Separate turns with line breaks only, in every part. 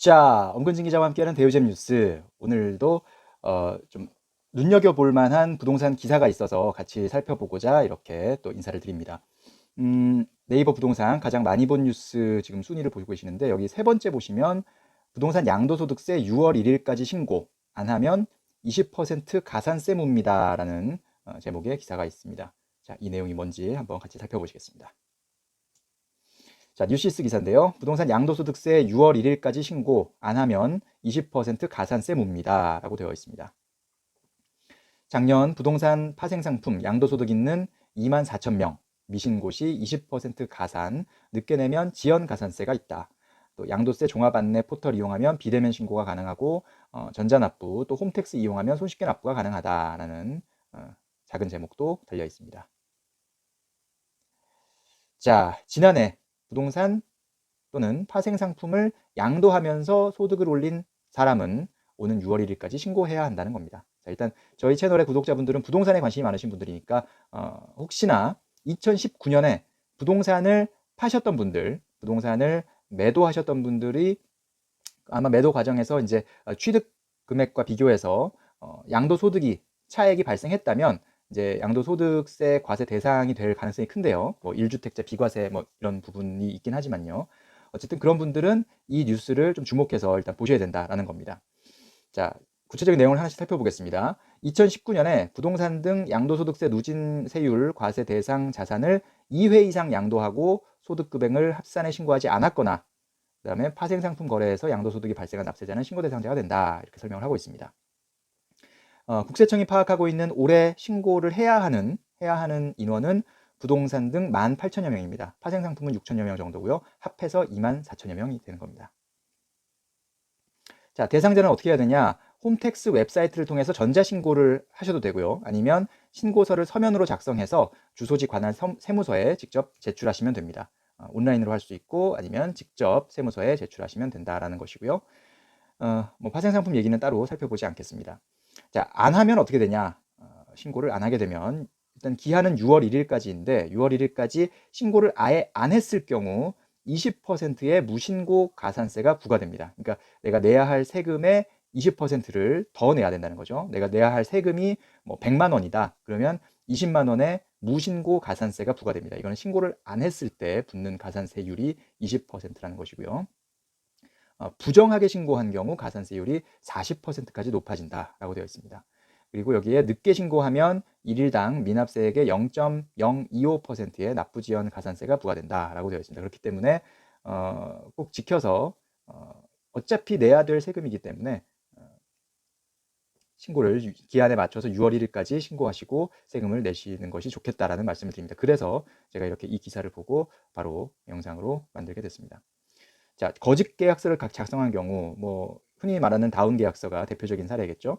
자, 엄근진 기자와 함께하는 대우잼 뉴스. 오늘도 좀 눈여겨볼 만한 부동산 기사가 있어서 같이 살펴보고자 이렇게 또 인사를 드립니다. 네이버 부동산 가장 많이 본 뉴스 지금 순위를 보고 계시는데 여기 세 번째 보시면 부동산 양도소득세 6월 1일까지 신고 안 하면 20% 가산세 묻니다라는 제목의 기사가 있습니다. 자, 이 내용이 뭔지 한번 같이 살펴보시겠습니다. 자, 뉴시스 기사인데요. 부동산 양도소득세 6월 1일까지 신고 안 하면 20% 가산세 묻니다. 라고 되어 있습니다. 작년 부동산 파생상품 양도소득 있는 2만 4천 명, 미신고 시 20% 가산, 늦게 내면 지연 가산세가 있다. 또 양도세 종합 안내 포털 이용하면 비대면 신고가 가능하고 전자납부 또 홈택스 이용하면 손쉽게 납부가 가능하다라는 작은 제목도 달려 있습니다. 자, 지난해 부동산 또는 파생 상품을 양도하면서 소득을 올린 사람은 오는 6월 1일까지 신고해야 한다는 겁니다. 자, 일단 저희 채널의 구독자분들은 부동산에 관심이 많으신 분들이니까 혹시나 2019년에 부동산을 파셨던 분들, 부동산을 매도하셨던 분들이 아마 매도 과정에서 이제 취득 금액과 비교해서 양도소득이 차액이 발생했다면 이제 양도소득세 과세 대상이 될 가능성이 큰데요. 뭐 1주택자 비과세 뭐 이런 부분이 있긴 하지만요. 어쨌든 그런 분들은 이 뉴스를 좀 주목해서 일단 보셔야 된다라는 겁니다. 자, 구체적인 내용을 하나씩 살펴보겠습니다. 2019년에 부동산 등 양도소득세 누진세율 과세 대상 자산을 2회 이상 양도하고 소득금액을 합산해 신고하지 않았거나 그다음에 파생상품 거래에서 양도소득이 발생한 납세자는 신고 대상자가 된다. 이렇게 설명을 하고 있습니다. 국세청이 파악하고 있는 올해 신고를 해야 하는 인원은 부동산 등 18,000여 명입니다. 파생상품은 6,000여 명 정도고요. 합해서 24,000여 명이 되는 겁니다. 자, 대상자는 어떻게 해야 되냐? 홈택스 웹사이트를 통해서 전자신고를 하셔도 되고요. 아니면 신고서를 서면으로 작성해서 주소지 관할 세무서에 직접 제출하시면 됩니다. 온라인으로 할 수 있고 아니면 직접 세무서에 제출하시면 된다라는 것이고요. 뭐 파생상품 얘기는 따로 살펴보지 않겠습니다. 자, 안 하면 어떻게 되냐? 신고를 안 하게 되면 일단 기한은 6월 1일까지인데 6월 1일까지 신고를 아예 안 했을 경우 20%의 무신고 가산세가 부과됩니다. 그러니까 내가 내야 할 세금의 20%를 더 내야 된다는 거죠. 내가 내야 할 세금이 뭐 100만 원이다. 그러면 20만 원의 무신고 가산세가 부과됩니다. 이거는 신고를 안 했을 때 붙는 가산세율이 20%라는 것이고요. 부정하게 신고한 경우 가산세율이 40%까지 높아진다라고 되어 있습니다. 그리고 여기에 늦게 신고하면 1일당 미납세액의 0.025%의 납부지연 가산세가 부과된다라고 되어 있습니다. 그렇기 때문에 꼭 지켜서 어차피 내야 될 세금이기 때문에 신고를 기한에 맞춰서 6월 1일까지 신고하시고 세금을 내시는 것이 좋겠다라는 말씀을 드립니다. 그래서 제가 이렇게 이 기사를 보고 바로 영상으로 만들게 됐습니다. 자, 거짓 계약서를 작성한 경우 뭐 흔히 말하는 다운 계약서가 대표적인 사례겠죠.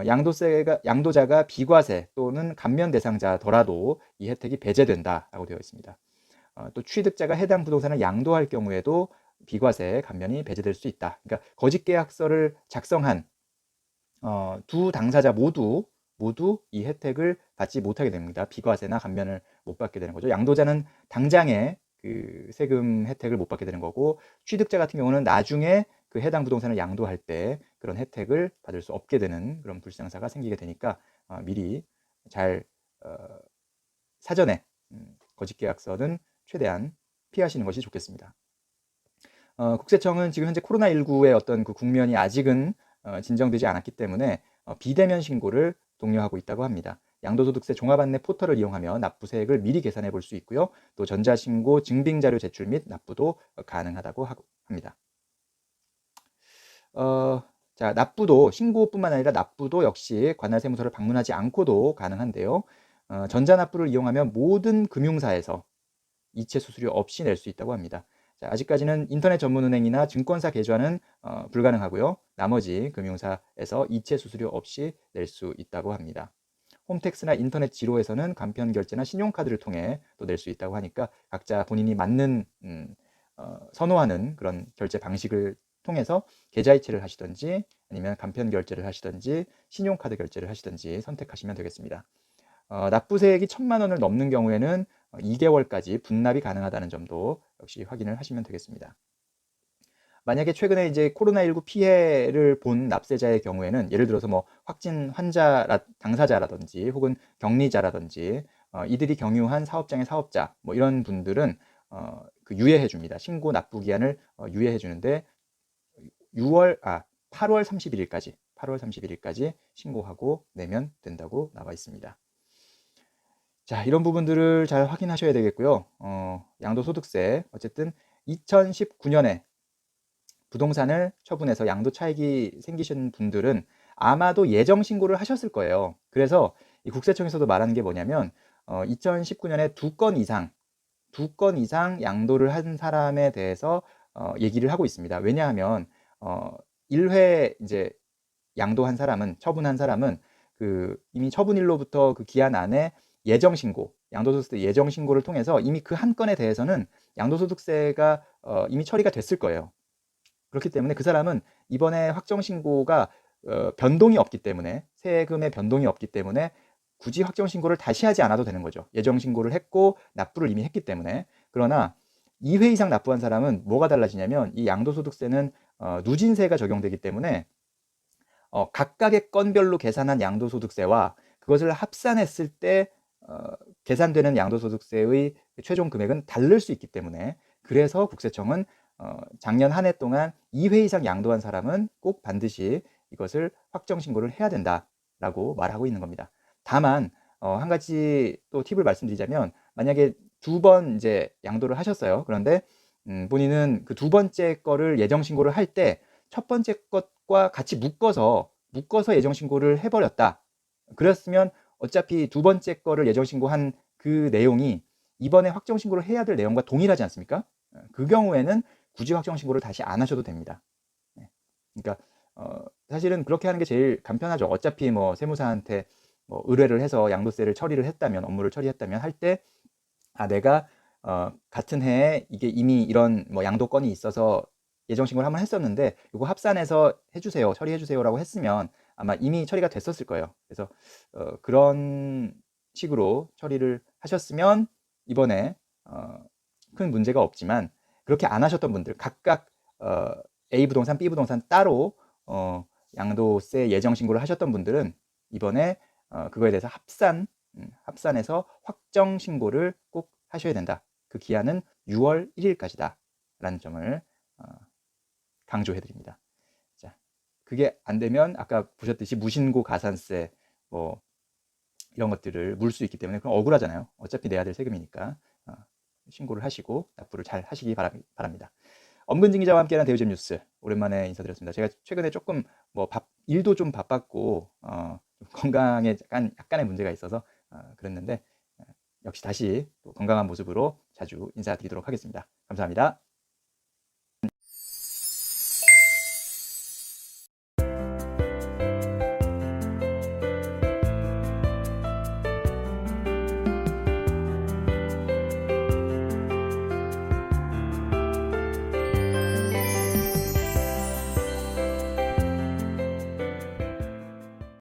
양도자가 비과세 또는 감면 대상자더라도 이 혜택이 배제된다라고 되어 있습니다. 또 취득자가 해당 부동산을 양도할 경우에도 비과세 감면이 배제될 수 있다. 그러니까 거짓 계약서를 작성한 두 당사자 모두 이 혜택을 받지 못하게 됩니다. 비과세나 감면을 못 받게 되는 거죠. 양도자는 당장에 그 세금 혜택을 못 받게 되는 거고 취득자 같은 경우는 나중에 그 해당 부동산을 양도할 때 그런 혜택을 받을 수 없게 되는 그런 불상사가 생기게 되니까 미리 잘 사전에 거짓 계약서는 최대한 피하시는 것이 좋겠습니다. 국세청은 지금 현재 코로나19의 어떤 그 국면이 아직은 진정되지 않았기 때문에 비대면 신고를 독려하고 있다고 합니다. 양도소득세 종합안내 포털을 이용하면 납부세액을 미리 계산해 볼 수 있고요. 또 전자신고 증빙자료 제출 및 납부도 가능하다고 합니다. 자, 납부도 신고뿐만 아니라 납부도 역시 관할 세무서를 방문하지 않고도 가능한데요. 전자납부를 이용하면 모든 금융사에서 이체 수수료 없이 낼 수 있다고 합니다. 자, 아직까지는 인터넷 전문은행이나 증권사 계좌는 불가능하고요. 나머지 금융사에서 이체 수수료 없이 낼 수 있다고 합니다. 홈택스나 인터넷 지로에서는 간편 결제나 신용카드를 통해 또 낼 수 있다고 하니까 각자 본인이 맞는 선호하는 그런 결제 방식을 통해서 계좌이체를 하시든지 아니면 간편 결제를 하시든지 신용카드 결제를 하시든지 선택하시면 되겠습니다. 납부세액이 1,000만 원을 넘는 경우에는 2개월까지 분납이 가능하다는 점도 역시 확인을 하시면 되겠습니다. 만약에 최근에 이제 코로나19 피해를 본 납세자의 경우에는 예를 들어서 뭐 확진 당사자라든지 혹은 격리자라든지 이들이 경유한 사업장의 사업자 뭐 이런 분들은 그 유예해 줍니다. 신고 납부 기한을 유예해 주는데 8월 31일까지 신고하고 내면 된다고 나와 있습니다. 자, 이런 부분들을 잘 확인하셔야 되겠고요. 양도소득세 어쨌든 2019년에 부동산을 처분해서 양도 차익이 생기신 분들은 아마도 예정 신고를 하셨을 거예요. 그래서 이 국세청에서도 말하는 게 뭐냐면 2019년에 두 건 이상 양도를 한 사람에 대해서 얘기를 하고 있습니다. 왜냐하면 1회 이제 양도한 사람은 처분한 사람은 그 이미 처분일로부터 그 기한 안에 예정 신고, 양도소득세 예정 신고를 통해서 이미 그 한 건에 대해서는 양도소득세가 이미 처리가 됐을 거예요. 그렇기 때문에 그 사람은 이번에 확정 신고가 변동이 없기 때문에 세금의 변동이 없기 때문에 굳이 확정 신고를 다시 하지 않아도 되는 거죠. 예정 신고를 했고 납부를 이미 했기 때문에. 그러나 2회 이상 납부한 사람은 뭐가 달라지냐면 이 양도소득세는 누진세가 적용되기 때문에 각각의 건별로 계산한 양도소득세와 그것을 합산했을 때 계산되는 양도소득세의 최종 금액은 다를 수 있기 때문에 그래서 국세청은 작년 한 해 동안 2회 이상 양도한 사람은 꼭 반드시 이것을 확정 신고를 해야 된다라고 말하고 있는 겁니다. 다만 한 가지 또 팁을 말씀드리자면 만약에 두 번 이제 양도를 하셨어요. 그런데 본인은 그 두 번째 거를 예정 신고를 할 때 첫 번째 것과 같이 묶어서 예정 신고를 해버렸다. 그랬으면 어차피 두 번째 거를 예정 신고한 그 내용이 이번에 확정 신고를 해야 될 내용과 동일하지 않습니까? 그 경우에는 굳이 확정 신고를 다시 안 하셔도 됩니다. 그러니까 사실은 그렇게 하는 게 제일 간편하죠. 어차피 뭐 세무사한테 뭐 의뢰를 해서 양도세를 처리를 했다면 업무를 처리했다면 할 때 내가 같은 해에 이게 이미 이런 뭐 양도건이 있어서 예정 신고를 한번 했었는데 이거 합산해서 해주세요, 처리해주세요라고 했으면 아마 이미 처리가 됐었을 거예요. 그래서 그런 식으로 처리를 하셨으면 이번에 큰 문제가 없지만 그렇게 안 하셨던 분들 각각 A 부동산, B 부동산 따로 양도세 예정 신고를 하셨던 분들은 이번에 그거에 대해서 합산해서 확정 신고를 꼭 하셔야 된다. 그 기한은 6월 1일까지다 라는 점을 강조해 드립니다. 자, 그게 안 되면 아까 보셨듯이 무신고 가산세 뭐 이런 것들을 물 수 있기 때문에 그럼 억울하잖아요. 어차피 내야 될 세금이니까 신고를 하시고 납부를 잘 하시기 바랍니다. 엄근진 기자와 함께하는 대우점 뉴스 오랜만에 인사드렸습니다. 제가 최근에 조금 뭐 일도 좀 바빴고 건강에 약간의 문제가 있어서 그랬는데 역시 다시 또 건강한 모습으로 자주 인사드리도록 하겠습니다. 감사합니다.